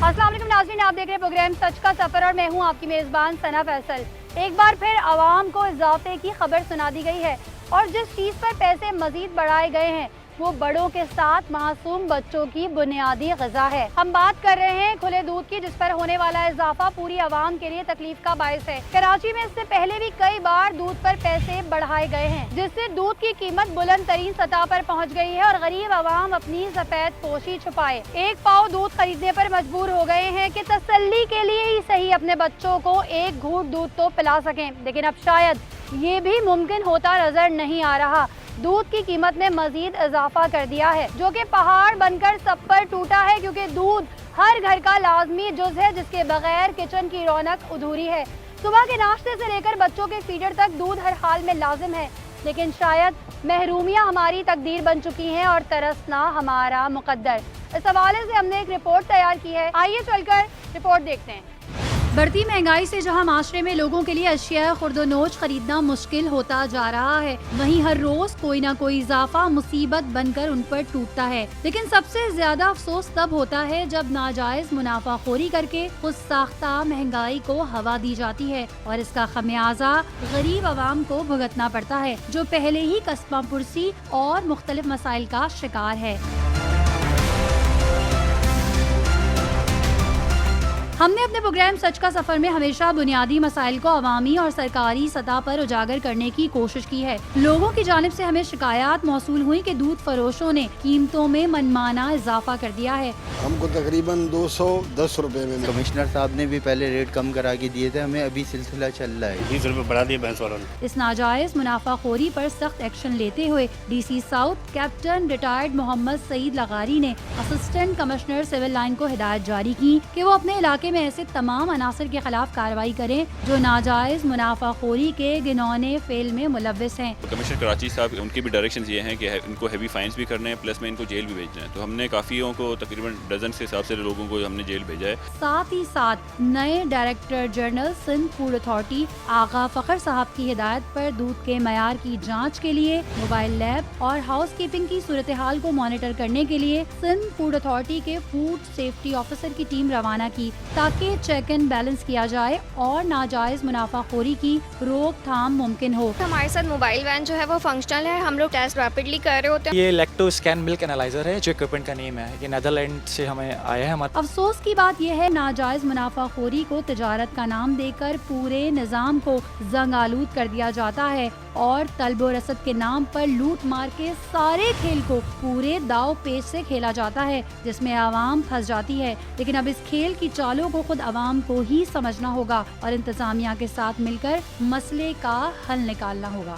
अस्सलाम वालेकुम नाज़रीन, आप देख रहे हैं प्रोग्राम सच का सफर और मैं हूं आपकी मेज़बान सना फैसल। एक बार फिर आवाम को इजाफे की खबर सुना दी गई है और जिस चीज़ पर पैसे मजीद बढ़ाए गए हैं वो बड़ों के साथ मासूम बच्चों की बुनियादी ग़िज़ा है। हम बात कर रहे हैं खुले दूध की, जिस पर होने वाला इजाफा पूरी आवाम के लिए तकलीफ का बायस है। कराची में इससे पहले भी कई बार दूध पर पैसे बढ़ाए गए हैं, जिससे दूध की कीमत बुलंद तरीन सतह पर पहुँच गई है और गरीब आवाम अपनी सफेद पोशी छुपाए एक पाव दूध खरीदने पर मजबूर हो गए हैं कि तसल्ली के लिए ही सही अपने बच्चों को एक घूंट दूध तो पिला सकें, लेकिन अब शायद ये भी मुमकिन होता नजर नहीं आ रहा। दूध की कीमत में मजीद इजाफा कर दिया है, जो कि पहाड़ बनकर सब पर टूटा है, क्योंकि दूध हर घर का लाजमी जुज है जिसके बगैर किचन की रौनक अधूरी है। सुबह के नाश्ते से लेकर बच्चों के फीडर तक दूध हर हाल में लाजिम है, लेकिन शायद महरूमियाँ हमारी तकदीर बन चुकी हैं और तरसना हमारा मुकद्दर। इस हवाले से हमने एक रिपोर्ट तैयार की है, आइए चलकर रिपोर्ट देखते हैं। बढ़ती महंगाई से जहां माशरे में लोगों के लिए अशिया खुर्दोनोश खरीदना मुश्किल होता जा रहा है, वहीं हर रोज कोई ना कोई इजाफा मुसीबत बनकर उन पर टूटता है। लेकिन सबसे ज्यादा अफसोस तब होता है जब नाजायज मुनाफाखोरी करके खुद साख्ता महंगाई को हवा दी जाती है और इसका खमियाजा गरीब आवाम को भुगतना पड़ता है, जो पहले ही कस्बा पुरसी और मुख्तलिफ मसाइल का शिकार है। हमने अपने प्रोग्राम सच का सफर में हमेशा बुनियादी मसाइल को अवामी और सरकारी सतह पर उजागर करने की कोशिश की है। लोगों की जानिब से हमें शिकायत मौसूल हुई कि दूध फरोशों ने कीमतों में मनमाना इजाफा कर दिया है। हमको तकरीबन 210 रुपए में। कमिश्नर साहब ने भी पहले रेट कम करा के दिए थे, हमें अभी सिलसिला चल रहा है, 20 रुपए बढ़ा दिए भैंस वालों ने। इस नाजायज मुनाफाखोरी पर सख्त एक्शन लेते हुए DC south captain retired Mohammad Saeed Lagari ने असिस्टेंट कमिश्नर सिविल लाइन को हिदायत जारी की कि वो अपने इलाके में ऐसे तमाम अनासर के खिलाफ कार्रवाई करें जो नाजायज मुनाफाखोरी के घिनौने फेल में मुलव्विस हैं। कमिश्नर कराची साहब, उनकी भी डायरेक्शन ये हैं कि इनको हैवी फाइन्स भी करने हैं, प्लस में इनको जेल भी भेजना है। तो हमने काफियों को तकरीबन डजन के हिसाब से लोगों को हमने जेल भेजा है। साथ ही साथ नए director general Sindh food authority Agha Fakhar Sahab की हिदायत पर दूध के मयार की जाँच के लिए मोबाइल लैब और हाउस कीपिंग की सूरत हाल को मॉनिटर करने के लिए सिंध फूड अथॉरिटी के फूड सेफ्टी ऑफिसर की टीम रवाना की, ताकि चेक एंड बैलेंस किया जाए और नाजायज मुनाफाखोरी की रोकथाम मुमकिन हो। हमारे साथ मोबाइल वैन जो है वो फंक्शनल है, हम लोग टेस्ट रैपिडली कर रहे होते हैं। ये लैक्टो स्कैन मिल्क एनालाइजर है, जो इक्विपमेंट का नेम है, ये नेदरलैंड से हमें आया है। अफसोस की बात यह है, नाजायज मुनाफाखोरी को तिजारत का नाम देकर पूरे निजाम को जंग आलूद कर दिया जाता है और तलबो रसद के नाम पर लूट मार के सारे खेल को पूरे दाव पेच से खेला जाता है, जिसमें आवाम फंस जाती है। लेकिन अब इस खेल की चालों को खुद आवाम को ही समझना होगा और इंतजामिया के साथ मिलकर मसले का हल निकालना होगा।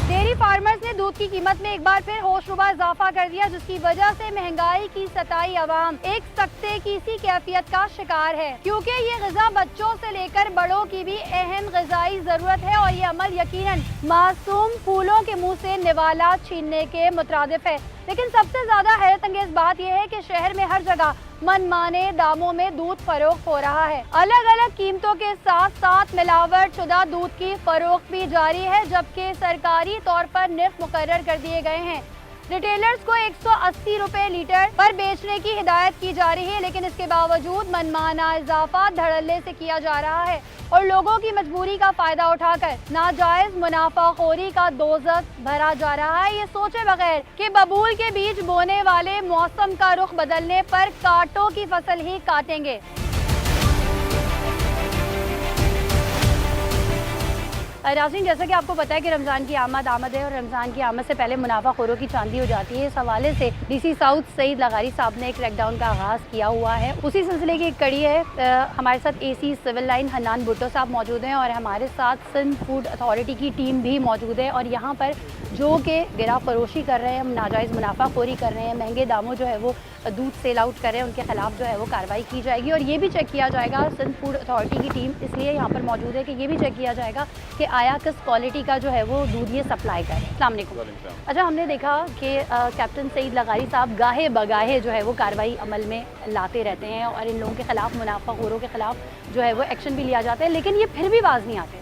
डेयरी फार्मर्स ने दूध की कीमत में एक बार फिर होशरुबा इजाफा कर दिया, जिसकी वजह से महंगाई की सताई आवाम एक सख्ते की सी कैफियत का शिकार है, क्योंकि ये ग़िज़ा बच्चों से लेकर बड़ों की भी अहम ग़िज़ाई जरूरत है और ये अमल यकीनन मासूम फूलों के मुंह से निवाला छीनने के मुतरादिफ है। लेकिन सबसे ज्यादा हैरत अंगेज बात यह है कि शहर में हर जगह मनमाने दामों में दूध फरोख्त हो रहा है। अलग अलग कीमतों के साथ साथ मिलावट शुदा दूध की फरोख्त भी जारी है, जबकि सरकारी तौर पर निर्ख मुकर्रर कर दिए गए हैं। रिटेलर्स को 180 रुपए लीटर पर बेचने की हिदायत की जा रही है, लेकिन इसके बावजूद मनमाना इजाफा धड़ल्ले से किया जा रहा है और लोगों की मजबूरी का फायदा उठाकर नाजायज मुनाफाखोरी का दोज़ख भरा जा रहा है, ये सोचे बगैर कि बबूल के बीज बोने वाले मौसम का रुख बदलने पर कांटों की फसल ही काटेंगे। नाज़रीन, जैसा कि आपको पता है कि रमज़ान की आमद है और रमज़ान की आमद से पहले मुनाफाखोरों की चांदी हो जाती है। इस हवाले से DC साउथ सईद लगारी साहब ने एक क्रैकडाउन का आगाज़ किया हुआ है। उसी सिलसिले की एक कड़ी है। हमारे साथ AC civil line Hannan Bhutto साहब मौजूद हैं और हमारे साथ सिंध फूड अथॉरिटी की टीम भी मौजूद है। और यहाँ पर जो कि गिरा फरोशी कर रहे हैं, हम नाजायज़ मुनाफाखोरी कर रहे हैं, महंगे दामों जो है वो दूध सेल आउट कर रहे हैं, उनके खिलाफ जो है वो कार्रवाई की जाएगी और ये भी चेक किया जाएगा। सिंध फूड अथॉरिटी की टीम इसलिए यहाँ पर मौजूद है कि ये भी चेक किया जाएगा कि आया किस क्वालिटी का जो है वो दूध ये सप्लाई करे। अस्सलाम वालेकुम। अच्छा, हमने देखा कि कैप्टन सईद लगारी साहब गाहे बगाहे जो है वो कार्रवाई अमल में लाते रहते हैं और इन लोगों के खिलाफ, मुनाफाखोरों के खिलाफ जो है वो एक्शन भी लिया जाता है, लेकिन ये फिर भी बाज नहीं आते।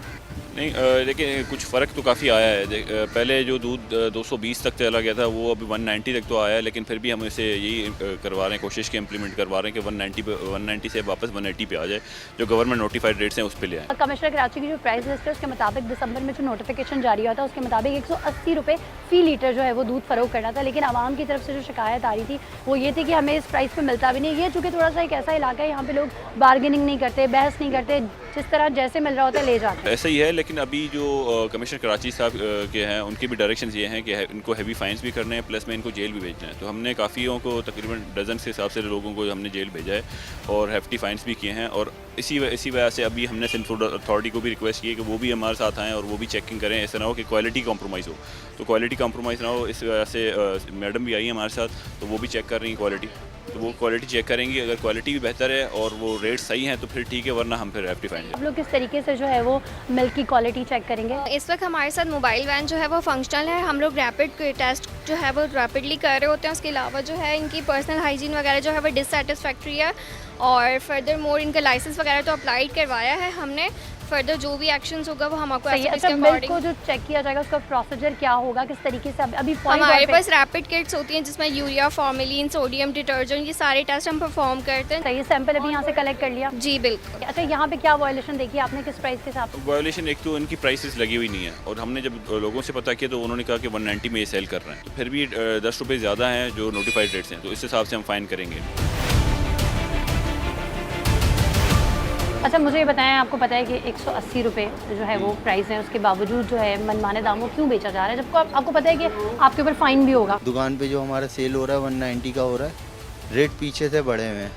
नहीं लेकिन कुछ फ़र्क तो काफ़ी आया है। पहले जो दूध 220 तक चला गया था वो अभी 190 तक तो आया है, लेकिन फिर भी हम इसे यही करवा रहे हैं, कोशिश की इम्प्लीमेंट करवा रहे हैं कि 190 से वापस 180 पे आ जाए, जो गवर्नमेंट नोटिफाइड रेट्स हैं उस पर ले आए। कमिश्नर कराची की जो प्राइस लिस्ट है उसके मुताबिक दिसंबर में जो नोटिफिकेशन जारी हुआ था उसके मुताबिक 180 रुपये फ़ी लीटर जो है वो दूध फ़रोग करना था, लेकिन आवाम की तरफ से जो शिकायत आ रही थी वो ये थी कि हमें इस प्राइस पे मिलता भी नहीं। ये चूँकि थोड़ा सा एक ऐसा इलाका है यहाँ पे लोग बार्गेनिंग नहीं करते, बहस नहीं करते, जिस तरह जैसे मिल रहा होता है ले जाते हैं। ऐसा ही है, लेकिन अभी जो कमिश्नर कराची साहब के हैं उनके भी डायरेक्शंस ये हैं कि इनको हैवी फाइन्स भी करने हैं, प्लस में इनको जेल भी भेजना है। तो हमने काफ़ियों को तकरीबन डजन के हिसाब से लोगों को हमने जेल भेजा है और हेफ्टी फाइन्स भी किए हैं, और इसी वजह से अभी हमने सिंध फूड अथॉरिटी को भी रिक्वेस्ट की है कि वो भी हमारे साथ आएँ और वो भी चेकिंग करें, ऐसा ना हो कि क्वालिटी कॉम्प्रोमाइज़ हो। तो क्वालिटी कॉम्प्रोमाइज़ ना हो, इस वजह से मैडम भी आई हैं हमारे साथ, तो वो भी चेक कर रही हैं क्वालिटी, तो वो क्वालिटी चेक करेंगी। अगर क्वालिटी भी बेहतर है और वो रेट सही हैं तो फिर ठीक है, वरना हम फिर हेफ्टी फाइन। आप लोग किस तरीके से जो है वो मिल्क की क्वालिटी चेक करेंगे? इस वक्त हमारे साथ मोबाइल वैन जो है वो फंक्शनल है। हम लोग रैपिड टेस्ट जो है वो रैपिडली कर रहे होते हैं। उसके अलावा जो है इनकी पर्सनल हाइजीन वगैरह जो है वो डिससेटिस्फैक्ट्री है, और फर्दर मोर इनका लाइसेंस वगैरह तो अप्लाइड करवाया है हमने। फर्दर जो भी एक्शंस होगा वो हम आपको अच्छा, मिल्क को जो चेक किया जाएगा उसका प्रोसीजर क्या होगा, किस तरीके से? अभी हमारे पास रैपिड किट्स होती हैं जिसमें यूरिया, फॉर्मेलिन, सोडियम, डिटर्जेंट, ये सारे टेस्ट हम परफॉर्म करते हैं। सही, सैंपल अभी यहाँ से कलेक्ट कर लिया? जी बिल्कुल। अच्छा, यहाँ पे क्या वायलेशन देखी आपने, किस प्राइस के साथ? वायलेशन एक तो इनकी प्राइसेस लगी हुई नहीं है, और हमने जब लोगों से पता किया तो उन्होंने कहा कि 190 में ये सेल कर रहे हैं, तो फिर भी 10 रुपये ज़्यादा हैं जो नोटिफाइड रेट्स हैं, तो इस हिसाब से हम फाइन करेंगे। अच्छा, मुझे ये बताएं, आपको पता है कि 180 रुपये जो है वो प्राइस है, उसके बावजूद जो है मनमाने दामों क्यों बेचा जा रहा है, जबकि आपको पता है कि आपके ऊपर फाइन भी होगा? दुकान पे जो हमारा सेल हो रहा है 190 का हो रहा है, रेट पीछे से बढ़े हुए हैं,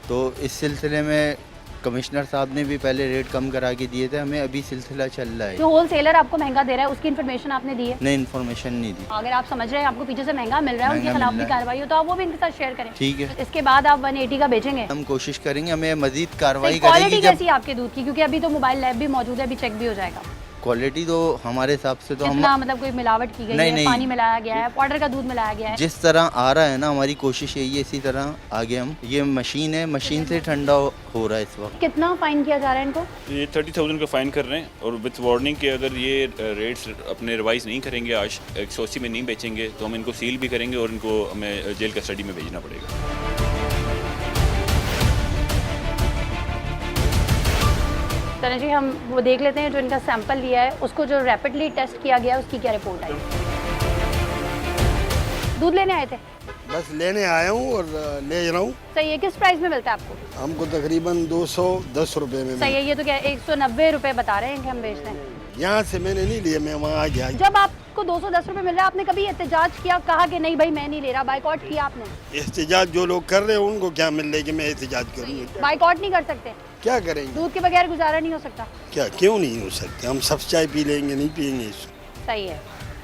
तो इस सिलसिले में कमिश्नर साहब ने भी पहले रेट कम करा के दिए थे, हमें अभी सिलसिला चल रहा है। जो होल सेलर आपको महंगा दे रहा है उसकी इन्फॉर्मेशन आपने दी है? नहीं, इन्फॉर्मेशन नहीं दी। अगर आप समझ रहे हैं आपको पीछे से महंगा मिल रहा है, उनके खिलाफ भी कार्रवाई हो तो आप वो भी इनके साथ शेयर करें। ठीक है, इसके बाद आप 180 का बेचेंगे? हम कोशिश करेंगे, हमें मजीद कार्रवाई क्वालिटी करेगी। कैसी है आपके दूध की, क्योंकि अभी तो मोबाइल लैब भी मौजूद है, अभी चेक भी हो जाएगा। क्वालिटी तो हमारे हिसाब से तो कितना, मतलब कोई मिलावट की गई है, पानी मिलाया गया है, पाउडर का दूध मिलाया गया है? जिस तरह आ रहा है ना, हमारी कोशिश यही है इसी तरह आगे हम, ये मशीन है, मशीन से ठंडा हो रहा है इस वक्त। कितना फाइन किया जा रहा है इनको? ये 30,000 का फाइन कर रहे हैं, और विथ वार्निंग कि अगर ये रेट्स अपने रिवाइज नहीं करेंगे, आज 180 में नहीं बेचेंगे तो हम इनको सील भी करेंगे और इनको हमें जेल कस्टडी में भेजना पड़ेगा। चलें जी, हम वो देख लेते हैं जो इनका सैंपल लिया है, उसको जो रैपिडली टेस्ट किया गया उसकी क्या रिपोर्ट आई। दूध लेने आए थे? बस लेने आया हूँ और ले रहा हूँ। सही है, किस प्राइस में मिलता है आपको? हमको तकरीबन 210 रुपए में। सही है, ये तो क्या 190 रुपये बता रहे हैं कि हम बेच रहे हैं। यहाँ से मैंने नहीं लिया, मैं वहाँ आ गया। जब आपको 210 रुपये मिल रहा है, आपने कभी एहतजाज किया, कहा कि नहीं भाई मैं नहीं ले रहा, बाइकआउट किया आपने? एहतजाज जो लोग कर रहे हैं उनको क्या मिल रहा है कि मैं एहतजाज करूँ? बाइकआउट नहीं कर सकते? क्या करेंगे? दूध के बगैर गुजारा नहीं हो सकता? क्या, क्यों नहीं हो सकते? हम सब चाय पी लेंगे, नहीं पियेंगे इसको। सही है।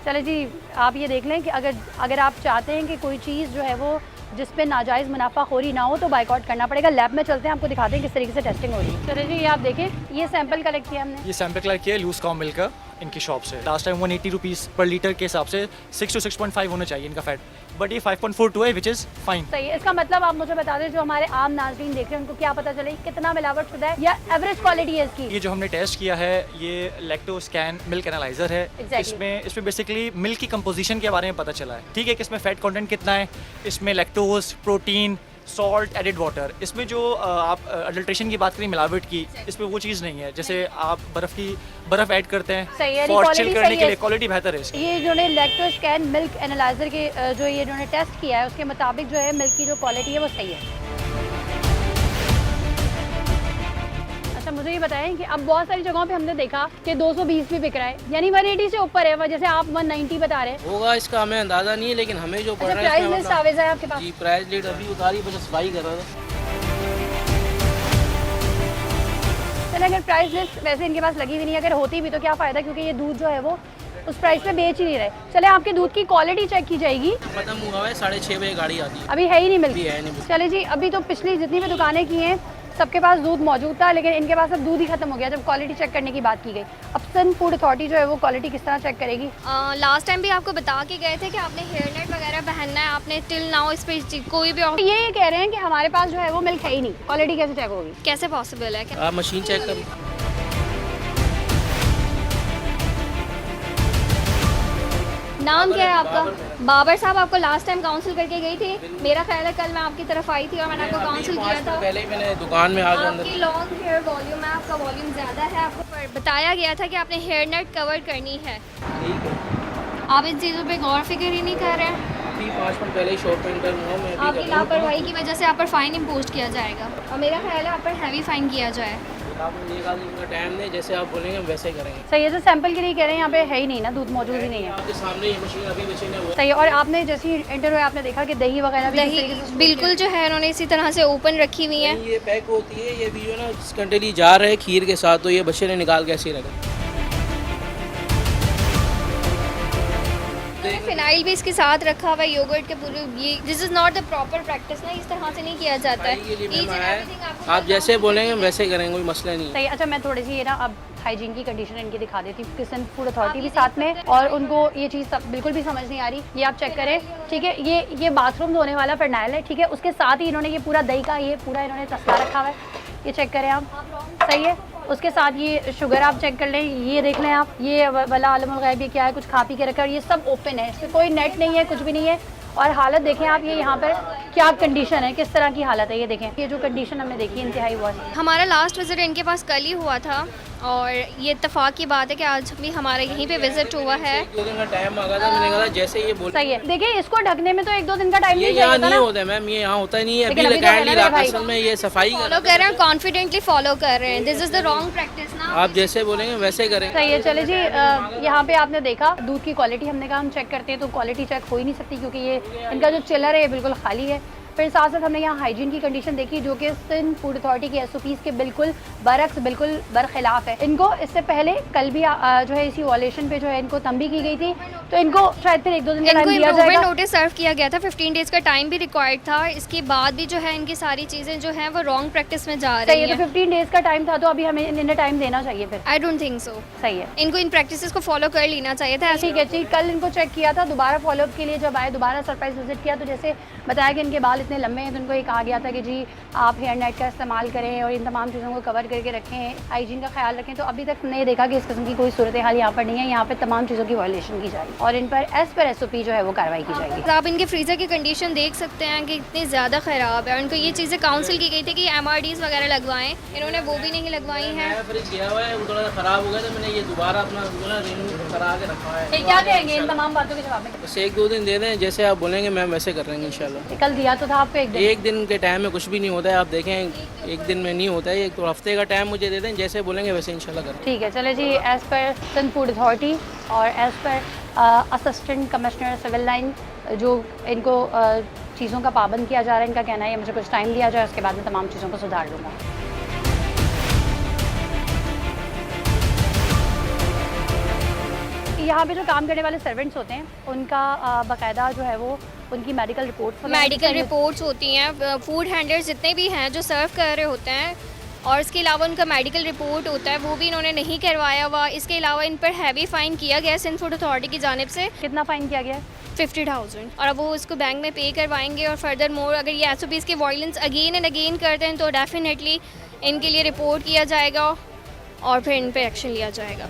चले जी, आप ये देख लें कि अगर आप चाहते हैं कि कोई चीज़ जो है वो जिस पे नाजायज़ मुनाफाखोरी ना हो तो बाइकआउट करना पड़ेगा। लैब में चलते हैं, आपको दिखाते हैं किस तरीके से टेस्टिंग हो रही है। चलिए जी, ये आप देखें, ये सैंपल कलेक्ट किया हमने। ये सैंपल कलेक्ट किया है लूज काउ मिल्क का इनकी शॉप से। लास्ट टाइम 180 रुपीज़ पर लीटर के हिसाब से 6 to 6.5 होना चाहिए इनका फैट, बट ये 5.42 है, विच इज़ फाइन। सही है। इसका मतलब आप मुझे बता दें, जो हमारे आम नाज़रीन देख रहे हैं उनको क्या पता चले कितना मिलावट शुदा है या एवरेज क्वालिटी है इसकी? ये जो हमने टेस्ट किया है ये लैक्टोस्कैन मिल्क एनालाइजर है। इसमें बेसिकली मिल्क की कंपोजिशन के बारे में पता चला है, ठीक है, कि इसमें फैट कंटेंट कितना है, इसमें lactose, protein, salt, added water. इसमें जो आप अडल्ट्रेशन की बात करें, मिलावट की, इसमें वो चीज़ नहीं है। जैसे आप बर्फ़ ऐड करते हैं फॉर चिल करने के लिए, क्वालिटी बेहतर है इसकी। ये जो ने लैक्टोस्कैन मिल्क एनालाइजर के जो ये इन्होंने टेस्ट किया है उसके मुताबिक जो है मिल्क की जो क्वालिटी है वो सही है। अच्छा, मुझे ये बताएं कि अब बहुत सारी जगहों पे हमने देखा कि 220 भी बिक रहा है, यानी 180 से ऊपर है, जैसे आप 190 बता रहे हैं। होगा, इसका हमें अंदाजा नहीं है, लेकिन हमें जो पड़ रहा है प्राइस लिस्ट आवेज है आपके पास? जी, प्राइस लिस्ट अभी उतारी, बस सफाई कर रहा था। चलिए, अगर प्राइस लिस्ट वैसे इनके पास लगी हुई नहीं, अगर होती भी तो क्या फ़ायदा, क्योंकि ये दूध जो है वो उस प्राइस पे बेच ही नहीं रहे। चले, आपके दूध की क्वालिटी चेक की जाएगी। खत्म हुआ है, 6:30 बजे गाड़ी आती है, अभी है ही नहीं मिलती? है नहीं। चले जी, अभी तो पिछली जितनी भी दुकानें की हैं सबके पास दूध मौजूद था, लेकिन इनके पास अब दूध ही खत्म हो गया जब क्वालिटी चेक करने की बात की गई। अब सिंध फूड अथॉरिटी जो है वो क्वालिटी किस तरह चेक करेगी? लास्ट टाइम भी आपको बता के गए थे कि आपने हेयर नेट वगैरह पहनना है, आपने टिल नाउ इस पर कोई भी ये कह रहे हैं कि हमारे पास जो है वो मिल्क है ही नहीं, क्वालिटी कैसे चेक होगी? कैसे पॉसिबल है? आप मशीन चेक कर। नाम क्या है आपका? बाबर साहब, आपको लास्ट टाइम काउंसिल करके गई थी? मेरा ख्याल है कल मैं आपकी तरफ आई थी और मैंने आपको काउंसिल किया था। पहले ही मैंने दुकान में आकर आपकी लॉन्ग हेयर वॉल्यूम है, आपका वॉल्यूम ज़्यादा है। आपको बताया गया था कि आपने हेयर नेट कवर करनी है। ठीक है, आप इन चीज़ों पे गौर फिक्र ही नहीं कर रहे हैं। अभी 5 मिनट पहले ही शॉप पे एंटर हुआ, मैं आपकी लापरवाही की वजह से आप पर फाइन इम्पोज किया जाएगा और मेरा ख्याल है आप पर हैवी फाइन किया जाए। आपने एक आदमी का टाइम नहीं, जैसे आप बोलेंगे हम वैसे ही करेंगे। सही है, जो सैंपल के लिए कह रहे हैं यहाँ पे है ही नहीं ना, दूध मौजूद ही नहीं है। आपके सामने ये मशीन अभी बची ने वो सही है। और आपने जैसे ही एंटर हुए आपने देखा कि दही वगैरह भी इस तरीके से दही बिल्कुल जो है उन्होंने इसी तरह से ओपन रखी हुई है। ये पैक होती है, ये भी जो ना कंटेली जा रहे हैं खीर के साथ, तो ये बच्चे ने निकाल के ऐसे ही रखा। फिनाइल भी इसके साथ रखा हुआ है योगर्ट के पूरे। ये this is not the proper practice ना, इस तरह से नहीं किया जाता है। ये लिए Each and मैं आया, everything आपको आप जैसे बोलेंगे हम वैसे ही करेंगे, कोई मसला नहीं है। सही है। अच्छा, मैं थोड़ी सी ये ना अब हाइजीन की कंडीशन इनकी दिखा देती हूँ। किसन फूड अथॉरिटी भी साथ में, और उनको ये चीज़ बिल्कुल भी समझ नहीं आ रही। ये आप चेक करें, ठीक है, ये बाथरूम धोने वाला फरनाइल है, ठीक है, उसके साथ ही इन्होंने ये पूरा दही का ये पूरा इन्होंने तस्ला रखा हुआ है। ये चेक करें आप, सही है। उसके साथ ये शुगर आप चेक कर लें, ये देख लें आप, ये वाला आलमुल गैब ये क्या है, कुछ खा पी के रखा, और ये सब ओपन है, इसमें कोई नेट नहीं है, कुछ भी नहीं है। और हालत देखें आप, ये यहाँ पर क्या कंडीशन है, किस तरह की हालत है, ये देखें। ये जो कंडीशन हमने देखी है इंतहाई वर्स्ट। हमारा लास्ट विजिट इनके पास कल ही हुआ था और ये इत्तेफाक की बात है कि आज भी हमारा यहीं पे विजिट हुआ है। 1-2 दिन का टाइम मांगा था, मैंने कहा जैसे ये बोल सही है। देखिए, इसको ढकने में तो 1-2 दिन का टाइम ये नहीं यहाँ चाहिए नहीं था होता है मैम, ये यहाँ होता ही नहीं है। लेकिन अभी अभी तो है कैंडी ना भाई। असल में ये सफाई फॉलो कर रहे हैं, कॉन्फिडेंटली फॉलो कर रहे हैं। This is the wrong practice ना। आप जैसे बोलेंगे वैसे करें। सही है। चले जी, यहाँ पे आपने देखा दूध की क्वालिटी, हमने कहा हम चेक करते हैं, तो क्वालिटी चेक हो ही नहीं सकती क्योंकि ये इनका जो चिलर है ये बिल्कुल खाली है। फिर साथ साथ हमने यहाँ हाइजीन की कंडीशन देखी जो कि सिंध फूड अथॉरिटी के SOPs के बिल्कुल बरक्स, बिल्कुल बरखिलाफ है। इनको इससे पहले कल भी जो है इसी वॉलेशन पे जो है इनको तंबी की गई थी, तो इनको शायद फिर 1-2 दिन का इनको टाइम दिया इम्प्रूवमेंट जाएगा। नोटिस सर्व किया गया था, 15 डेज़ का टाइम भी रिक्वायर्ड था। इसके बाद भी जो है इनकी सारी चीज़ें जो हैं वो रॉन्ग प्रैक्टिस में जा सही रही है। तो हैं। 15 डेज का टाइम था, तो अभी हमें इन्हें टाइम देना चाहिए फिर। I don't think so. सही है, इनको इन प्रैक्टिसेस को फॉलो कर लेना चाहिए था। ठीक है। ठीक, कल इनको चेक किया था, दोबारा फॉलोअप के लिए जब आए, दोबारा सरप्राइज विजिट किया, तो जैसे बताया कि इनके बाल इतने लंबे हैं, तो इनको ये कहा गया था कि जी आप हेयर नेट का इस्तेमाल करें और इन तमाम चीज़ों को कवर करके रखें, हाइजीन का ख्याल रखें। तो अभी तक नहीं देखा कि इस किस्म की कोई सूरत हाल यहाँ पर नहीं है। यहाँ पर तमाम चीज़ों की वायलेशन की जाएगी और इन पर एज पर SOP जो है वो कार्रवाई की जाएगी। आप इनके फ्रीज़र की कंडीशन देख सकते हैं कि इतनी ज़्यादा ख़राब है। उनको ये चीज़ें काउंसिल की गई थी कि MRDs वगैरह लगवाएं, इन्होंने वो भी नहीं लगवाई हैं। मैं फ्रिज गया हुआ है, वो थोड़ा सा खराब हो गया, तो मैंने ये दोबारा अपना रिन्यू करा के रखा है। क्या कहेंगे इन तमाम बातों के जवाब में? बस 1-2 दिन दे दें, जैसे आप बोलेंगे मैम वैसे कर रहेंगे इंशाल्लाह। कल दिया तो था आपको 1 दिन। 1 दिन के टाइम में कुछ भी नहीं होता है, आप देखें 1 दिन में नहीं होता है। 1 हफ्ते का टाइम मुझे दे दें, जैसे बोलेंगे वैसे इंशाल्लाह करें। ठीक है। चले जी, एज़ पर सिंध फूड अथॉरिटी और एज़ पर असिस्टेंट कमिश्नर सिविल लाइन जो इनको चीज़ों का पाबंद किया जा रहा है, इनका कहना है मुझे कुछ टाइम दिया जाए, उसके बाद में तमाम चीज़ों को सुधार लूँगा। यहाँ पे जो काम करने वाले सर्वेंट्स होते हैं उनका बाकायदा जो है वो उनकी मेडिकल रिपोर्ट्स होती हैं। फूड हैंडलर्स जितने भी हैं जो सर्व कर रहे होते हैं, और इसके अलावा उनका मेडिकल रिपोर्ट होता है, वो भी इन्होंने नहीं करवाया हुआ। इसके अलावा इन पर हैवी फ़ाइन किया गया है सिंध फूड अथॉरिटी की जानिब से। कितना फ़ाइन किया गया है? 50,000। और अब वो इसको बैंक में पे करवाएंगे और फर्दर मोर अगर ये SOPs के वायलेंस अगेन एंड अगेन करते हैं तो डेफिनेटली इनके लिए रिपोर्ट किया जाएगा और फिर इन पर एक्शन लिया जाएगा।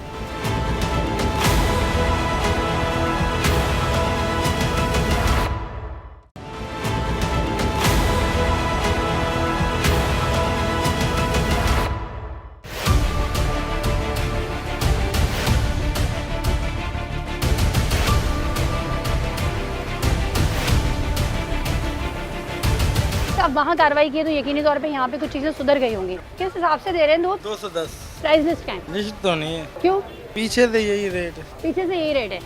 अब वहाँ कार्रवाई की है तो यकीनी तौर पे यहाँ पे कुछ चीज़ें सुधर गई होंगी। किस हिसाब से दे रहे हैं दूध? 210। प्राइस लिस्ट क्या है? लिस्ट तो नहीं है, क्यों? पीछे से यही रेट है। पीछे से यही रेट है।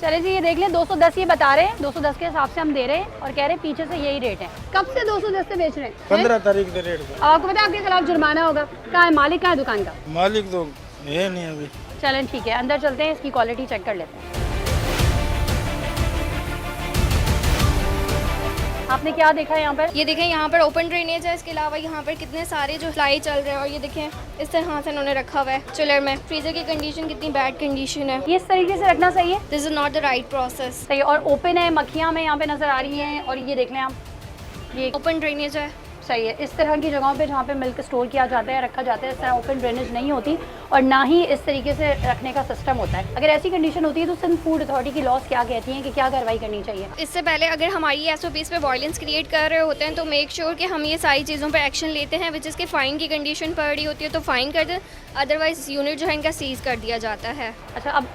चले जी, ये देख लें, 210 ये बता रहे हैं, 210 के हिसाब से हम दे रहे हैं और कह रहे हैं पीछे से यही रेट है। कब से 210 से बेच रहे हैं? 15 तारीख से रेट है। आपको पता है आपके खिलाफ जुर्माना होगा। कहाँ है मालिक, कहाँ है दुकान का? मालिक तो है नहीं अभी। चलें ठीक है, अंदर चलते हैं, इसकी क्वालिटी चेक कर लेते हैं। आपने क्या देखा है यहाँ पर? ये देखें, यहाँ पर ओपन ड्रेनेज है। इसके अलावा यहाँ पर कितने सारे जो फ्लाई चल रहे हैं, और ये देखें इस तरह से इन्होंने रखा हुआ है चिलर में। फ्रीजर की कंडीशन कितनी बैड कंडीशन है। ये इस तरीके से रखना सही है? This is not the right process. सही। और ओपन है, मक्खियाँ में यहाँ पे नज़र आ रही हैं, और ये देख लें आप, ये ओपन ड्रेनेज है। सही है। इस तरह की जगहों पे जहाँ पे मिल्क स्टोर किया जाता है, रखा जाता है, इस तरह ओपन ड्रेनेज नहीं होती और ना ही इस तरीके से रखने का सिस्टम होता है। अगर ऐसी कंडीशन होती है तो सिंध फूड अथॉरिटी की लॉज क्या कहती हैं कि क्या कार्रवाई करनी चाहिए? इससे पहले अगर हमारी SOPs पे वायलेंस क्रिएट कर रहे होते हैं तो मेक श्योर कि हम ये सारी चीज़ों पे एक्शन लेते हैं, विच इसके फ़ाइन की कंडीशन पड़ रही होती है तो फ़ाइन कर दें, अदरवाइज यूनिट जो है इनका सीज़ कर दिया जाता है। अच्छा, अब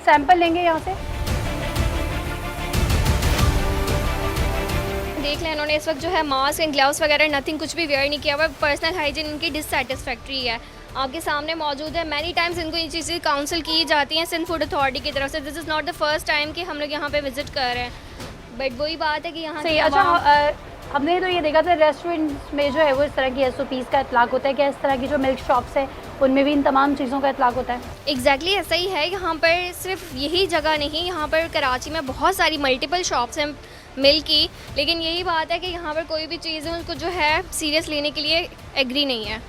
सैंपल लेंगे यहाँ से। देख लें इन्होंने इस वक्त जो है मास्क एंड ग्लव्स वगैरह नथिंग कुछ भी वेयर नहीं किया हुआ। पर्सनल हाइजीन इनकी डिससेटिस्फैक्ट्री है, आपके सामने मौजूद है। मैनी टाइम्स इनको ये चीज़ें काउंसिल की जाती हैं सिंध फूड अथॉरिटी की तरफ से। This is not the first time कि हम लोग यहाँ पे विजिट कर रहे हैं, बट वही बात है कि यहाँ सही। अच्छा, हमने तो ये देखा था रेस्टोरेंट्स में जो है वो इस तरह की SOPs का इतलाक होता है, क्या इस तरह की जो मिल्क शॉप्स हैं उनमें भी इन तमाम चीज़ों का इतलाक होता है? एग्जैक्टली ऐसा ही है। यहाँ पर सिर्फ यही जगह नहीं, यहाँ पर कराची में बहुत सारी मल्टीपल शॉप्स हैं मिल्क की, लेकिन यही बात है कि यहाँ पर कोई भी चीज़ है उनको जो है सीरियस लेने के लिए एग्री नहीं है।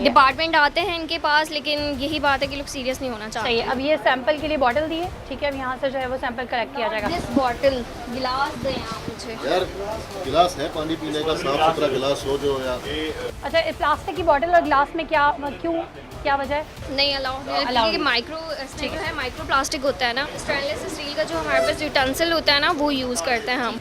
डिपार्टमेंट आते हैं इनके पास, लेकिन यही बात है कि लोग सीरियस नहीं होना चाहते। सही है। अब ये सैंपल के लिए बॉटल दी है, ठीक है, अब यहाँ से जो है वो सैंपल कलेक्ट किया जाएगा। दिस बॉटल गिलास दें आप मुझे। यार गिलास है पानी पीने का, साफ सुथरा गिलास हो जो यार। अच्छा, प्लास्टिक की बॉटल और ग्लास में क्या वजह है? नहीं अलाउ, माइक्रो स्टील है, माइक्रो प्लास्टिक होता है ना, स्टेनलेस स्टील का जो हमारे पास यूटेंसिल होता है ना वो यूज़ करते हैं हम।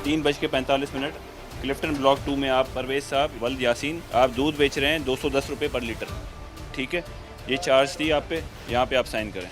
3:45 क्लिफ्टन ब्लॉक 2 में आप परवेज साहब वल्द यासीन, आप दूध बेच रहे हैं 210 रुपये पर लीटर, ठीक है, ये चार्ज थी आप पे, यहाँ पे आप साइन करें।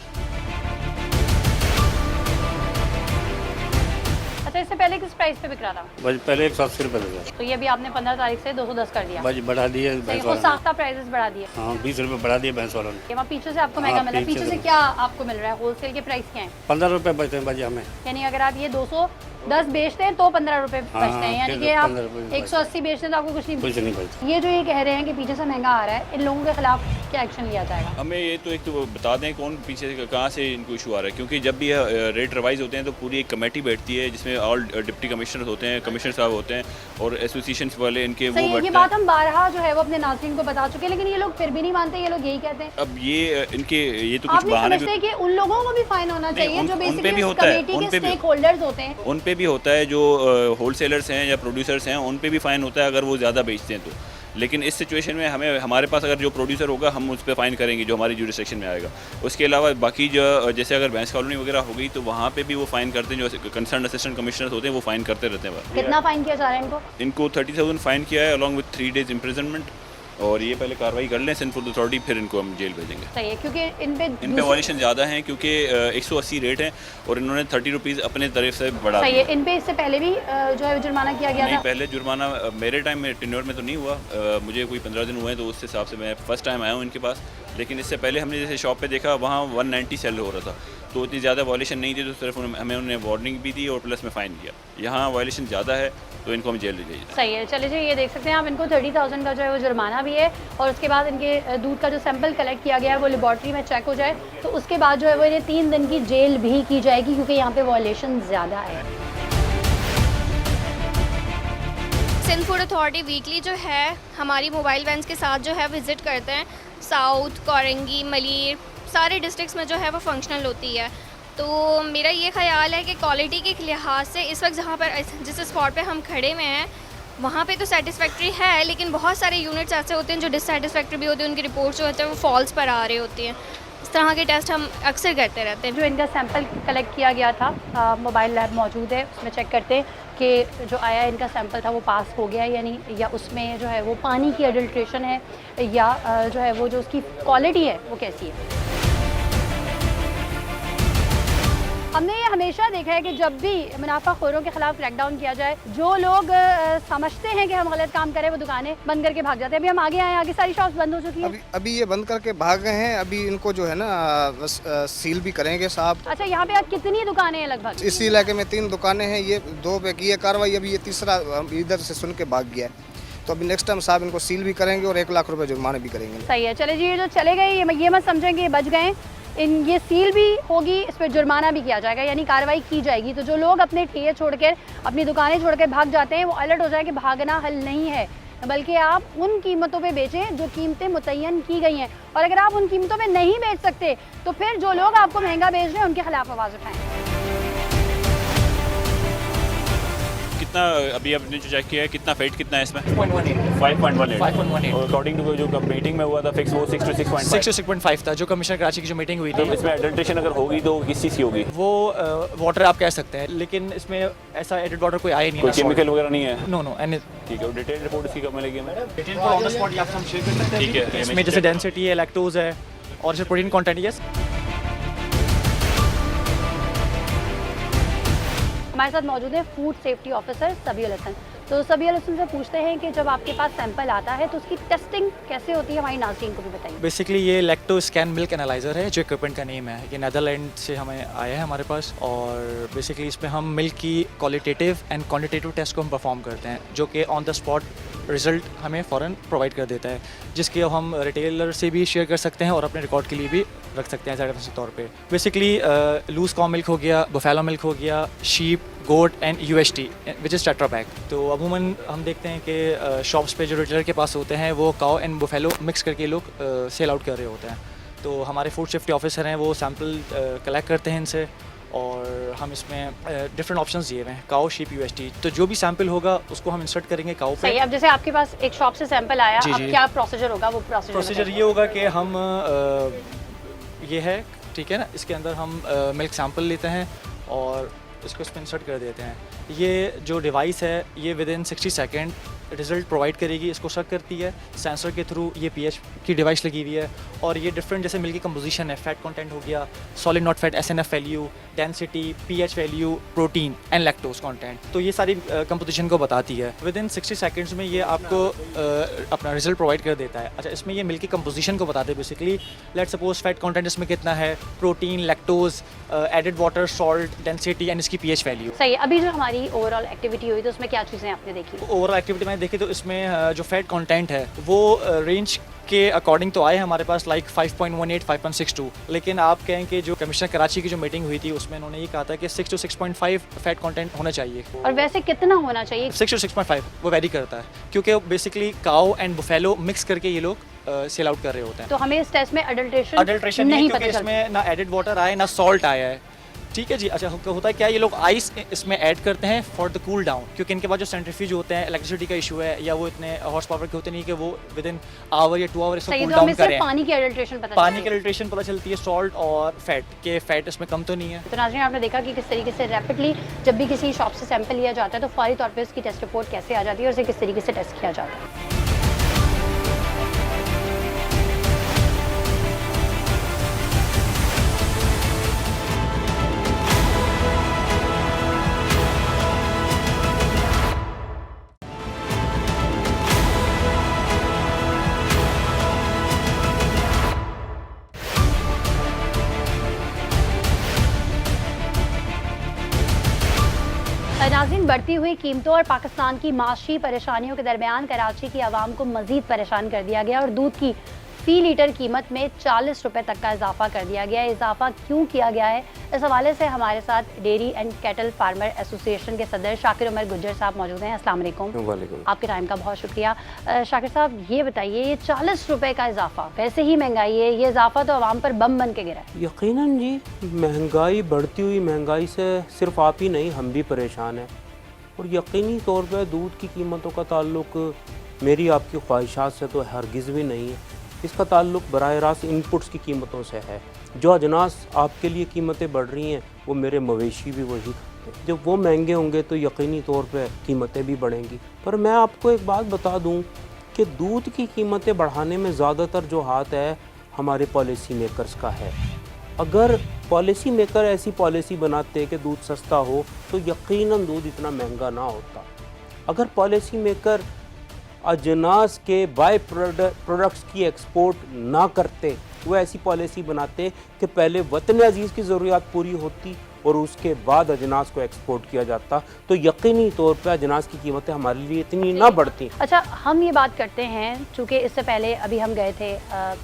अच्छा, इससे पहले किस प्राइस पे बिक रहा था? बस पहले 180 रुपये था, तो ये भी आपने 15 तारीख से 210 कर दिया? बस बढ़ा दिए भैंस वालों ने। साख्ता प्राइसेस बढ़ा दिए? हाँ 20 रुपये बढ़ा दिए भैंस वालों ने। वहाँ पीछे से आपको महंगा मिला है, पीछे से क्या आपको मिल रहा है? होलसेल के प्राइस क्या है? 15 रुपये बचते हैं बजे हमें, यानी अगर आप ये 210 बेचते हैं तो 15 रुपये बचते हैं, यानी कि आप 180 बेचते हैं तो आपको कुछ नहीं बचता। ये जो ये कह रहे हैं कि पीछे से महंगा आ रहा है, इन लोगों के खिलाफ क्या एक्शन लिया जाएगा? हमें ये तो एक तो बता दें कौन पीछे से कहाँ से इनको इशू आ रहा है, क्योंकि जब भी रेट रिवाइज होते हैं तो पूरी एक कमेटी बैठती है जिसमें ऑल डिप्टी कमिश्नर होते हैं, कमिश्नर साहब होते हैं और एसोसिएशन वाले इनके वो बैठते हैं। ये बात हम बारहा जो है वो अपने नाज़रीन को बता चुके हैं, लेकिन ये लोग फिर भी नहीं मानते, ये लोग यही कहते हैं। अब ये इनके ये तो कुछ बहाने समझते हैं कि उन लोगों को भी फाइन होना चाहिए जो बेसिकली कमेटी के स्टेक होल्डर्स होते हैं, उन पे भी होता है, जो होलसेलर्स हैं या प्रोड्यूसर्स हैं उन पे भी फ़ाइन होता है अगर वो ज़्यादा बेचते हैं तो। लेकिन इस सिचुएशन में हमारे पास अगर जो प्रोड्यूसर होगा हम उस पर फ़ाइन करेंगे जो हमारी जुरिस्डिक्शन में आएगा। उसके अलावा बाकी जो जैसे अगर भैंस कॉलोनी वगैरह हो गई तो वहाँ पे भी वो फ़ाइन करते हैं, जो कंसर्न असिस्टेंट कमिश्नर होते हैं वो फ़ाइन करते रहते हैं। कितना फ़ाइन किया जा रहा है इनको 30,000 फ़ाइन किया है अलॉन्ग विथ 3 days इम्प्रिजनमेंट, और ये पहले कार्रवाई कर लें सिंध फूड अथॉरिटी, फिर इनको हम जेल भेजेंगे। सही है, क्योंकि इन पे वायलेशन ज़्यादा हैं, क्योंकि 180 रेट है और इन्होंने 30 रुपीज़ अपने तरफ से बढ़ा दिया। सही है, इन पे इससे पहले भी जो है जुर्माना किया गया नहीं, था? पहले जुर्माना मेरे टाइम में टेन्योर में तो नहीं हुआ, मुझे कोई 15 दिन हुए हैं तो उस हिसाब से मैं फ़र्स्ट टाइम आया हूँ इनके पास। लेकिन इससे पहले हमने जैसे शॉप पे देखा वहाँ 190 सेल हो रहा था, तो इतनी ज़्यादा वायलेशन नहीं थी, तो सिर्फ हमें उन्होंने वार्निंग भी दी और प्लस में फ़ाइन किया। यहाँ वायलेशन ज़्यादा है तो इनको हम जेल ले जाइए। सही है, चलिए जी, ये देख सकते हैं आप, इनको 30,000 का जो है वो जुर्माना भी है और उसके बाद इनके दूध का जो सैंपल कलेक्ट किया गया है वो लेबॉर्ट्री में चेक हो जाए तो उसके बाद जो है वो इन्हें 3 दिन की जेल भी की जाएगी, क्योंकि यहाँ पे वायलेशन ज़्यादा है। सिंध फूड अथॉरिटी वीकली जो है हमारी मोबाइल वैन्स के साथ जो है विज़िट करते हैं, साउथ, कोरंगी, मलीर, सारे डिस्ट्रिक्ट्स में जो है वो फंक्शनल होती है। तो मेरा ये ख्याल है कि क्वालिटी के लिहाज से इस वक्त जहाँ पर जिस स्पॉट पे हम खड़े हुए हैं वहाँ पे तो सेटिस्फैक्ट्री है, लेकिन बहुत सारे यूनिट्स ऐसे होते हैं जो डिससेटिस्फैक्ट्री भी होते हैं, उनकी रिपोर्ट्स जो होते हैं वो फॉल्स पर आ रही होती हैं। इस तरह के टेस्ट हम अक्सर करते रहते हैं। जो इनका सैंपल कलेक्ट किया गया था, मोबाइल लैब मौजूद है, उसमें चेक करते हैं कि जो आया इनका सैंपल था वो पास हो गया यानी, या उसमें जो है वो पानी की एडल्ट्रेशन है या जो है वो जो उसकी क्वालिटी है वो कैसी है। हमने ये हमेशा देखा है कि जब भी मुनाफाखोरों के खिलाफ क्रैकडाउन किया जाए, जो लोग समझते हैं कि हम गलत काम करें वो दुकानें बंद करके भाग जाते हैं। अभी हम आगे आए, आगे सारी शॉप्स बंद हो चुकी है। अभी ये बंद करके भाग गए हैं, अभी इनको जो है ना सील भी करेंगे साहब। अच्छा, यहाँ पे कितनी दुकानें हैं लगभग? इसी इलाके में 3 दुकानें हैं, ये 2 पे की है कार्रवाई, अभी ये तीसरा इधर से सुन के भाग गया है। तो अभी नेक्स्ट टाइम साहब इनको सील भी करेंगे और 1 लाख रुपए जुर्माने भी करेंगे। सही है, चले जी, ये जो चले गए ये मत समझें कि ये बच गए, ये सील भी होगी, इस पर जुर्माना भी किया जाएगा, यानी कार्रवाई की जाएगी। तो जो लोग अपने ठेके छोड़कर, अपनी दुकानें छोड़कर भाग जाते हैं वो अलर्ट हो जाए कि भागना हल नहीं है, बल्कि आप उन कीमतों पे बेचें जो कीमतें मुतय्यन की गई हैं, और अगर आप उन कीमतों पे नहीं बेच सकते तो फिर जो लोग आपको महंगा बेच रहे हैं उनके खिलाफ आवाज़ उठाएं। कितना अभी आपने जो चेक किया है कितना फेट कितना है इसमें? 5.18 और अकॉर्डिंग टू जो मीटिंग में हुआ था फिक्स वो 6 to 6.5 to 6.5 था जो कमिश्नर कराची की जो मीटिंग हुई थी। इसमें एडल्ट्रेशन अगर होगी तो किस चीज़ की होगी? वो वाटर आप कह सकते हैं, लेकिन इसमें ऐसा एडिड वाटर कोई आया नहीं, कोई केमिकल वगैरह नहीं है? No any. ठीक है, डिटेल रिपोर्ट इसकी कब मिलेगी हमें? डिटेल ऑन द स्पॉट आप हम शेयर कर सकते हैं। ठीक है, इसमें जैसे डेंसिटी है, लैक्टोज है और जैसे प्रोटीन कंटेंट है। हमारे साथ मौजूद है फूड सेफ्टी ऑफिसर सबील हसन। तो सबील हसन से पूछते हैं कि जब आपके पास सैंपल आता है तो उसकी टेस्टिंग कैसे होती है, हमारी नाज़रीन को भी बताइए। बेसिकली ये लैक्टो स्कैन मिल्क एनालाइज़र है जो इक्विपमेंट का नेम है। ये नेदरलैंड से हमें आया है हमारे पास, और बेसिकली इसमें हम मिल्क की क्वालिटेटिव एंड क्वांटिटेटिव टेस्ट को हम परफॉर्म करते हैं, जो कि ऑन द स्पॉट रिजल्ट हमें फ़ौरन प्रोवाइड कर देता है, जिसके हम रिटेलर से भी शेयर कर सकते हैं और अपने रिकॉर्ड के लिए भी रख सकते हैं एज तौर पे। बेसिकली लूज़ कॉ मिल्क हो गया, बफेलो मिल्क हो गया, sheep, goat and UHT which is tetra pack. तो अमूमन हम देखते हैं कि शॉप्स पे जो रिटेलर के पास होते हैं वो काओ एंड बफेलो मिक्स करके लोग सेल आउट कर रहे होते हैं। तो हमारे फूड सेफ्टी ऑफिसर हैं, वो सैम्पल कलेक्ट करते हैं इनसे, और हम इसमें डिफरेंट ऑप्शंस दिए हुए हैं, काओ, शीप, UHT। तो जो भी सैंपल होगा उसको हम इंसर्ट करेंगे काओ पे। सही, अब जैसे आपके पास एक शॉप से सैंपल आया, जी, अब जी। क्या प्रोसीजर होगा? वो प्रोसीजर ये होगा कि हम ये है, ठीक है ना, इसके अंदर हम मिल्क सैंपल लेते हैं और इसको इसमें इंसर्ट कर देते हैं। ये जो डिवाइस है ये with in 60 second result provide करेगी, इसको शक करती है सेंसर के थ्रू। ये pH की डिवाइस लगी हुई है, और ये डिफरेंट जैसे मिल्क की कंपोजिशन है, फैट कंटेंट हो गया, solid not fat SNF value, density, pH value, protein and lactose content, तो ये सारी कंपोजिशन को बताती है। विद इन 60 सेकेंड्स में ये आपको अपना रिजल्ट प्रोवाइड कर देता है। अच्छा, इसमें ये मिल्क की कंपोजिशन को बताते हैं basically. Let suppose fat content इसमें कितना है, protein, lactose, added water, salt, density and इसकी pH वैल्यू। सही, अभी जो हमारी ओवरऑल एक्टिविटी हुई तो उसमें क्या चीज़ें आपने देखी? ओवरऑल एक्टिविटी में देखें तो इसमें जो फैट कंटेंट है वो रेंज के अकॉर्डिंग तो आए हमारे पास लाइक 5.18, 5.62, लेकिन आप कहें कि जो कमिश्नर कराची की जो मीटिंग हुई थी उसमें उन्होंने ये कहा था कि 6 to 6.5 फैट कंटेंट होना चाहिए। और वैसे कितना होना चाहिए? 6 to 6.5 वो वेरी करता है, क्योंकि basically cow and buffalo mix करके ये लोग सेल आउट कर रहे होते हैं। तो हमें इस टेस्ट में अडल्ट्रेशन नहीं, पता क्योंकि इसमें ना एडिड वाटर आया ना सॉल्ट आया है। ठीक है जी। अच्छा, होता है क्या, ये लोग आइस इसमें ऐड करते हैं फॉर द कूल डाउन, क्योंकि इनके पास जो सेंट्रीफ्यूज होते हैं, इलेक्ट्रिसिटी का इशू है, या वो इतने हॉर्स पावर के होते नहीं कि वो विद इन आवर या 2 आवर इसको कूल डाउन करें। पानी की एडल्ट्रेशन पता चलती है, सॉल्ट और फैट के, फैट इसमें कम तो नहीं है। तो नाज़रीन, आपने देखा कि किस तरीके से रैपिडली जब भी किसी शॉप से सैंपल लिया जाता है तो फौरी तौर पर उसकी टेस्ट रिपोर्ट कैसे आ जाती है और उसे किस तरीके से टेस्ट किया जाता है। नाज़रीन, बढ़ती हुई कीमतों और पाकिस्तान की माशी परेशानियों के दरमियान कराची की आवाम को मज़ीद परेशान कर दिया गया और दूध की फ़ी लीटर कीमत में 40 रुपये तक का इजाफा कर दिया गया है। इजाफा क्यों किया गया है, इस हवाले से हमारे साथ dairy and cattle farmer association के सदर शाकिर उमर गुज्जर साहब मौजूद हैं। अस्सलाम वालेकुम। आपके टाइम का बहुत शुक्रिया। शाकिर साहब, ये बताइए, ये 40 रुपये का इजाफा, वैसे ही महंगाई है, ये इजाफा तो आवाम पर बम बन के गिरा है। यकीनन जी, महंगाई, बढ़ती हुई महंगाई से सिर्फ आप ही नहीं, हम भी परेशान हैं, और यकीनी तौर पर दूध की कीमतों का ताल्लुक मेरी आपकी ख्वाहिशात से तो हरगिज़ भी नहीं है। इसका ताल्लुक बराह रास्त इनपुट्स की कीमतों से है। जो अजनास आपके लिए कीमतें बढ़ रही हैं वो मेरे मवेशी भी वही खाते हैं। जब वो महंगे होंगे तो यकीनी तौर पे कीमतें भी बढ़ेंगी। पर मैं आपको एक बात बता दूं कि दूध की कीमतें बढ़ाने में ज़्यादातर जो हाथ है हमारे पॉलिसी मेकर्स का है। अगर पॉलिसी मेकर ऐसी पॉलिसी बनाते कि दूध सस्ता हो तो यकीनन दूध इतना महंगा ना होता। अगर पॉलिसी मेकर अजनास के बाय प्रोडक्ट्स की एक्सपोर्ट ना करते, वो ऐसी पॉलिसी बनाते कि पहले वतन अजीज़ की ज़रूरियात पूरी होती और उसके बाद अजनास को एक्सपोर्ट किया जाता, तो यकीनी तौर पर अजनास की कीमतें हमारे लिए इतनी ना बढ़ती। अच्छा, हम ये बात करते हैं, चूँकि इससे पहले अभी हम गए थे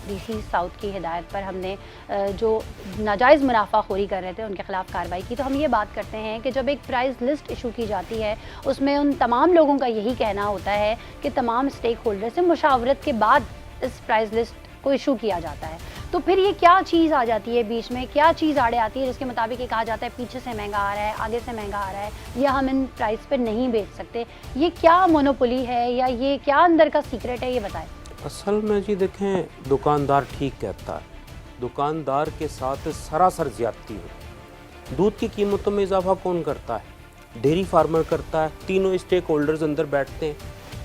DC साउथ की हिदायत पर, हमने जो नाजायज़ मुनाफाखोरी कर रहे थे उनके ख़िलाफ़ कार्रवाई की। तो हम ये बात करते हैं कि जब एक प्राइस लिस्ट इशू की जाती है उसमें उन तमाम लोगों का यही कहना होता है कि तमाम स्टेक होल्डर से मुशावरत के बाद इस प्राइस लिस्ट को इशू किया जाता है, तो फिर ये क्या चीज़ आ जाती है बीच में, क्या चीज़ आड़े आती है जिसके मुताबिक ये कहा जाता है पीछे से महंगा आ रहा है, आगे से महंगा आ रहा है, या हम इन प्राइस पर नहीं बेच सकते? ये क्या मोनोपोली है या ये क्या अंदर का सीक्रेट है, ये बताएं। असल में जी देखें, दुकानदार ठीक कहता है, दुकानदार के साथ सरासर ज़्यादती हो। दूध की कीमतों में इजाफा कौन करता है? डेयरी फार्मर करता है। तीनों स्टेक होल्डर्स अंदर बैठते हैं,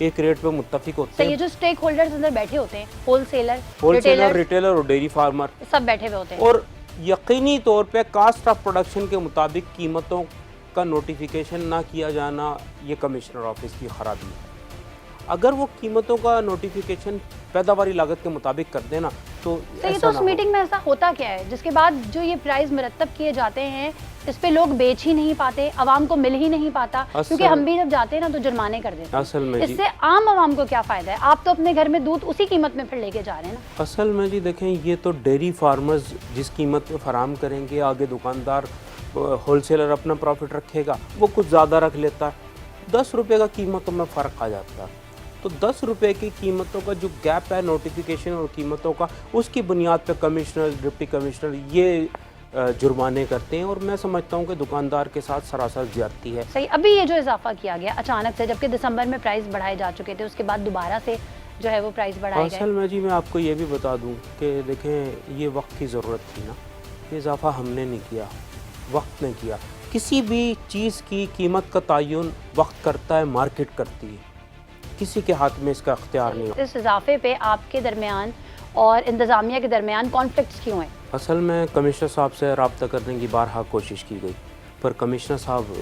एक रेट पे मुत्तफिक होते हैं। ये जो स्टेक होल्डर्स अंदर बैठे होते हैं, होलसेलर, रिटेलर और डेयरी फार्मर सब बैठे हुए होते हैं। और यकीनी तौर पे कास्ट ऑफ प्रोडक्शन के मुताबिक कीमतों का नोटिफिकेशन ना किया जाना ये कमिश्नर ऑफिस की खराबी है। अगर वो कीमतों का नोटिफिकेशन पैदावारी लागत के मुताबिक कर देना तो ये तो उस मीटिंग में ऐसा होता क्या है जिसके बाद जो ये प्राइस मुरतब किए जाते हैं इस पे लोग बेच ही नहीं पाते, आवाम को मिल ही नहीं पाता, क्योंकि हम भी जब जाते हैं ना तो जुर्माने कर देते हैं। असल में इससे आम आवाम को क्या फ़ायदा है? आप तो अपने घर में दूध उसी कीमत में फिर लेके जा रहे हैं ना। असल में जी देखें, ये तो डेयरी फार्मर्स जिस कीमत पे फराम करेंगे, आगे दुकानदार होलसेलर अपना प्रॉफिट रखेगा, वो कुछ ज़्यादा रख लेता है, 10 रुपये का कीमतों में फ़र्क आ जाता है। तो 10 रुपये की कीमतों का जो गैप है नोटिफिकेशन और कीमतों का, उसकी बुनियाद पे कमिश्नर, डिप्टी कमिश्नर ये जुर्माने करते हैं, और मैं समझता हूँ कि दुकानदार के साथ सरासर ज्यादती है। सही, अभी ये जो इजाफा किया गया अचानक से, जबकि दिसंबर में प्राइस बढ़ाए जा चुके थे, उसके बाद दोबारा से जो है वो प्राइस बढ़ाए गए। असल में जी मैं आपको ये भी बता दूँ कि देखें, ये वक्त की ज़रूरत थी ना, ये इजाफा हमने नहीं किया, वक्त ने किया। किसी भी चीज़ की कीमत का तयन वक्त करता है, मार्केट करती है, किसी के हाथ में इसका अख्तियार नहीं। इस इजाफे पे आपके दरमियान और इंतज़ामिया के दरमियान कॉन्फ्लिक्ट्स क्यों हैं? असल में कमिश्नर साहब से रब्ता करने की बारहा कोशिश की गई, पर कमिश्नर साहब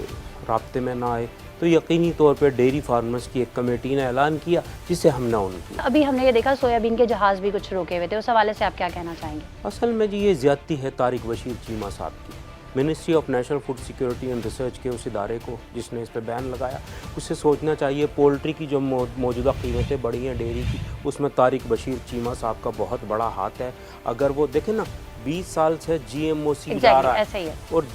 राब्ते में ना आए, तो यकीनी तौर पर डेयरी फार्मर्स की एक कमेटी ने ऐलान किया जिसे हमने ऑन किया। अभी हमने ये देखा सोयाबीन के जहाज़ भी कुछ रोके हुए थे, उस हवाले से आप क्या कहना चाहेंगे? असल में जी ये ज़्यादती है तारिक बशीर चीमा साहब की। Ministry of national food security and research के उस इदारे को जिसने इस पर बैन लगाया, उससे सोचना चाहिए। पोल्ट्री की जो मौजूदा कीमतें बढ़ी हैं डेयरी की, उसमें तारिक बशीर चीमा साहब का बहुत बड़ा हाथ है। अगर वो देखें ना, 20 साल से GMO जा रहा है, और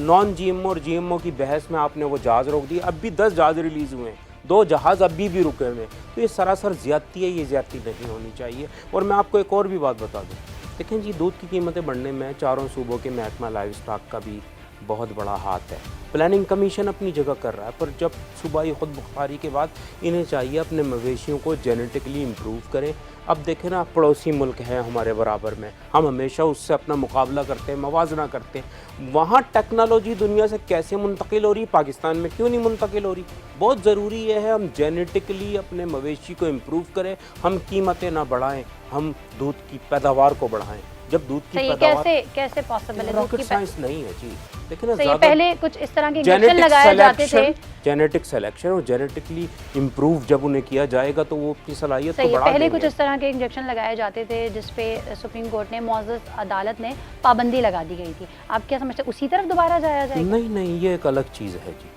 नॉन GMO और GMO की बहस में आपने वो जहाज़ रोक दिए। अब भी 10 जहाज़ रिलीज़ हुए हैं, 2 जहाज़ अभी भी रुके हुए हैं, तो ये सरासर ज़्यादती है, ये ज़्यादती नहीं होनी चाहिए। और मैं आपको एक और भी बात बता दूँ, देखें जी, दूध की कीमतें बढ़ने में चारों सूबों के महकमा लाइव स्टॉक का भी बहुत बड़ा हाथ है। प्लानिंग कमीशन अपनी जगह कर रहा है, पर जब सूबाई खुद बुखारी के बाद इन्हें चाहिए अपने मवेशियों को जेनेटिकली इम्प्रूव करें। अब देखें ना, पड़ोसी मुल्क है हमारे बराबर में, हम हमेशा उससे अपना मुकाबला करते हैं, मवाजना करते हैं। वहाँ टेक्नोलॉजी दुनिया से कैसे मुंतकिल हो रही, पाकिस्तान में क्यों नहीं मुंतकिल हो रही? बहुत ज़रूरी है हम जेनेटिकली अपने मवेशी को इम्प्रूव करें, हम कीमतें ना बढ़ाएं, हम दूध की पैदावार को बढ़ाएं। जब दूध की पैदावार कैसे पॉसिबल है? रॉकेट साइंस नहीं है जी, लेकिन पहले कुछ इस तरह के इंजेक्शन लगाए जाते थे, जेनेटिक सिलेक्शन और जेनेटिकली इम्प्रूव जब उन्हें किया जाएगा तो वो अपनी सलाहियत को बढ़ा पहले देंगे। कुछ इस तरह के इंजेक्शन लगाए जाते थे जिस पे सुप्रीम कोर्ट ने, मुअज़्ज़ज़ अदालत ने पाबंदी लगा दी गई थी। आप क्या समझते हैं, उसी तरफ दोबारा जाया जाएगा? नहीं, ये एक अलग चीज़ है जी।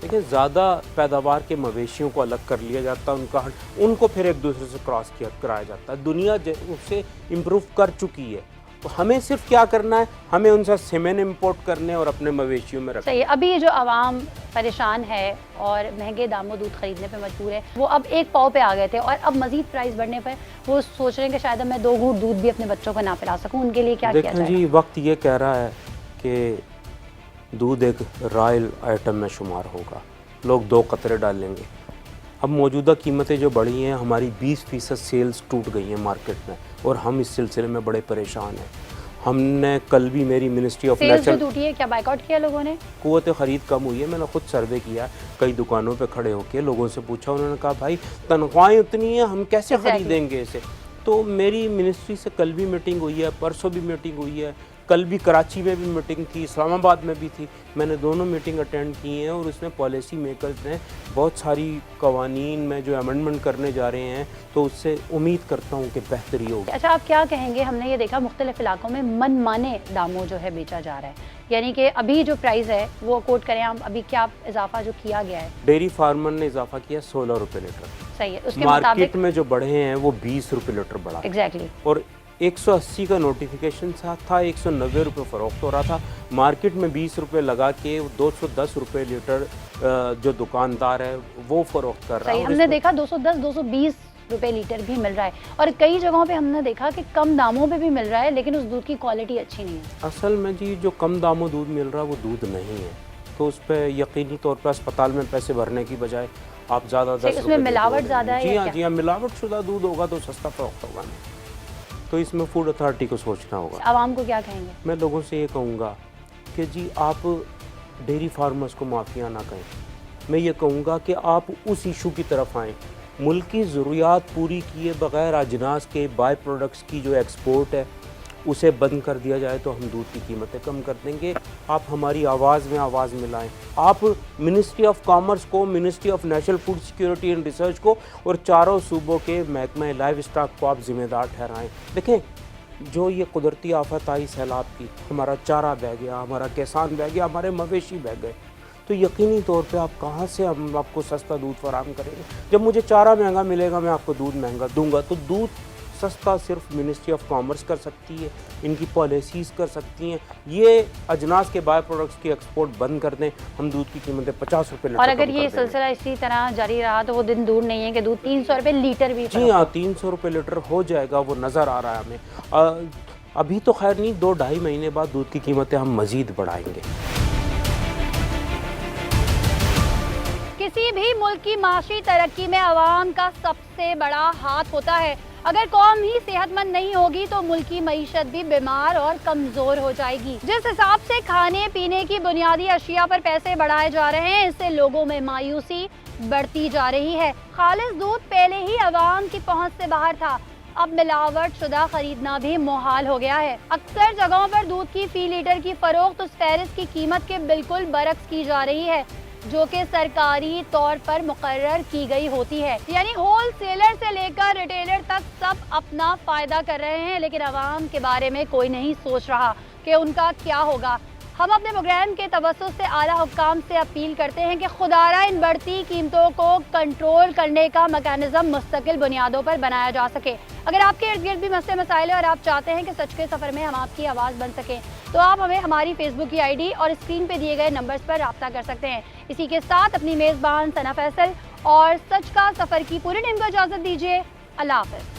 देखिए, ज़्यादा पैदावार के मवेशियों को अलग कर लिया जाता है, उनको फिर एक दूसरे से क्रॉस कराया जाता है। दुनिया उससे इम्प्रूव कर चुकी है, तो हमें सिर्फ क्या करना है, हमें उनसे सीमेन इंपोर्ट करने और अपने मवेशियों में रखना। सही है। अभी ये जो आवाम परेशान है और महंगे दामों दूध खरीदने पे मजबूर है, वो अब एक पाव पे आ गए थे, और अब मजीद प्राइस बढ़ने पर वो सोच रहे हैं कि शायद मैं 2 घूंट दूध भी अपने बच्चों को ना पिला सकूं। उनके लिए क्या किया जाए? देखें जी, वक्त ये कह रहा है कि दूध एक रॉयल आइटम में शुमार होगा, लोग 2 कतरे डालेंगे। अब मौजूदा कीमतें जो बढ़ी हैं, हमारी 20% सेल्स टूट गई हैं मार्केट में, और हम इस सिलसिले में बड़े परेशान हैं। हमने कल भी मेरी मिनिस्ट्री ऑफ नेशनल टूटी है, क्या बाइकआउट किया लोगों ने? क़ुव्वत ख़रीद कम हुई है। मैंने खुद सर्वे किया, कई दुकानों पे खड़े होकर लोगों से पूछा, उन्होंने कहा भाई तनख्वाहें उतनी हैं, हम कैसे ख़रीदेंगे इसे। तो मेरी मिनिस्ट्री से कल भी मीटिंग हुई है, परसों भी मीटिंग हुई है, कल भी कराची में भी मीटिंग थी, इस्लामाबाद में भी थी। मैंने दोनों मीटिंग अटेंड की हैं, और उसमें पॉलिसी मेकर्स ने बहुत सारी कवानीन में जो अमेंडमेंट करने जा रहे हैं, तो उससे उम्मीद करता हूँ कि बेहतरी होगी। अच्छा, आप क्या कहेंगे? हमने ये देखा मुख्तलिफ इलाकों में मनमाने दामों जो है बेचा जा रहा है, यानी कि अभी जो प्राइस है वो कोट करें आप, अभी क्या इजाफा जो किया गया है? डेयरी फार्मर ने इजाफा किया 16 रुपये लीटर। सही है। उसके मार्केट में जो बढ़े हैं वो 20 रुपये लीटर बढ़ा। एग्जैक्टली। और 180 का नोटिफिकेशन था, 190 रुपये फ़रोख्त हो रहा था। मार्केट में 20 रुपये लगा के 210 रुपये लीटर जो दुकानदार है वो फ़रोख्त कर रहा है। हमने देखा 210, 220 रुपए लीटर भी मिल रहा है और कई जगहों पे हमने देखा कि कम दामों पे भी मिल रहा है, लेकिन उस दूध की क्वालिटी अच्छी नहीं है। असल में जी जो कम दामों दूध मिल रहा है वो दूध नहीं है, तो उस पर यकीनी तौर पर अस्पताल में पैसे भरने की बजाय आप ज़्यादा 10 उसमें मिलावट ज़्यादा है? जी हाँ, मिलावट शुदा दूध होगा तो सस्ता फरोख्त होगा नहीं, तो इसमें फूड अथॉरिटी को सोचना होगा। आवाम को क्या कहेंगे? मैं लोगों से ये कहूँगा कि जी आप डेयरी फार्मर्स को माफिया ना कहें, मैं ये कहूँगा कि आप उस इशू की तरफ आएँ, मुल्क की ज़रूरियात पूरी किए बग़ैर अजनास के बाय प्रोडक्ट्स की जो एक्सपोर्ट है उसे बंद कर दिया जाए तो हम दूध की कीमतें कम कर देंगे। आप हमारी आवाज़ में आवाज़ मिलाएं, आप मिनिस्ट्री ऑफ कॉमर्स को, ministry of national food security and research को और चारों सूबों के महकमे लाइव स्टॉक को आप ज़िम्मेदार ठहराएं। देखें जो ये कुदरती आफत आई सैलाब की, हमारा चारा बह गया, हमारा किसान बह गया, हमारे मवेशी बह गए, तो यकीनी तौर पे आप कहाँ से हम आपको सस्ता दूध फराहम करेंगे? जब मुझे चारा महंगा मिलेगा मैं आपको दूध महंगा दूंगा। तो दूध सस्ता सिर्फ मिनिस्ट्री ऑफ कॉमर्स कर सकती है, इनकी पॉलिसीज़ कर सकती हैं। ये अजनास के बाय प्रोडक्ट्स की एक्सपोर्ट बंद कर दें, हम दूध की कीमतें 50 रुपये लीटर। और अगर ये सिलसिला इसी तरह जारी रहा तो वो दिन दूर नहीं है कि दूध 300 रुपये लीटर भी। जी हाँ, 300 रुपये लीटर हो जाएगा, वो नज़र आ रहा है हमें। अभी तो खैर नहीं, 2-2.5 महीने बाद दूध की कीमतें हम मज़ीद बढ़ाएंगे। किसी भी मुल्क की माशी तरक्की में आवाम का सबसे बड़ा हाथ होता है। अगर कौम ही सेहतमंद नहीं होगी तो मुल्क की मईशत भी बीमार और कमज़ोर हो जाएगी। जिस हिसाब से खाने पीने की बुनियादी अशिया पर पैसे बढ़ाए जा रहे हैं, इससे लोगों में मायूसी बढ़ती जा रही है। खालिस दूध पहले ही आवाम की पहुंच से बाहर था, अब मिलावट शुदा खरीदना भी मुहाल हो गया है। अक्सर जगहों पर दूध की फी लीटर की फरोख्त उस फहरिस्त की कीमत के बिल्कुल बरक्स की जा रही है जो कि सरकारी तौर पर मुकर्रर की गई होती है। यानी होल सेलर से लेकर रिटेलर तक सब अपना फायदा कर रहे हैं, लेकिन आवाम के बारे में कोई नहीं सोच रहा कि उनका क्या होगा। हम अपने प्रोग्राम के तवज्जुह से आला हुक्काम से अपील करते हैं कि खुदारा इन बढ़ती कीमतों को कंट्रोल करने का मैकेनिज्म मुस्तकिल बुनियादों पर बनाया जा सके। अगर आपके इर्द गिर्द भी मसले मसाइल है और आप चाहते हैं कि सच के सफ़र में हम आपकी आवाज़ बन सकें, तो आप हमें हमारी फेसबुक की ID और स्क्रीन पे दिए गए नंबर्स पर रब्ता कर सकते हैं। इसी के साथ अपनी मेज़बान सना फैसल और सच का सफ़र की पूरी टीम को इजाज़त दीजिए। अल्लाह हाफ़िज़।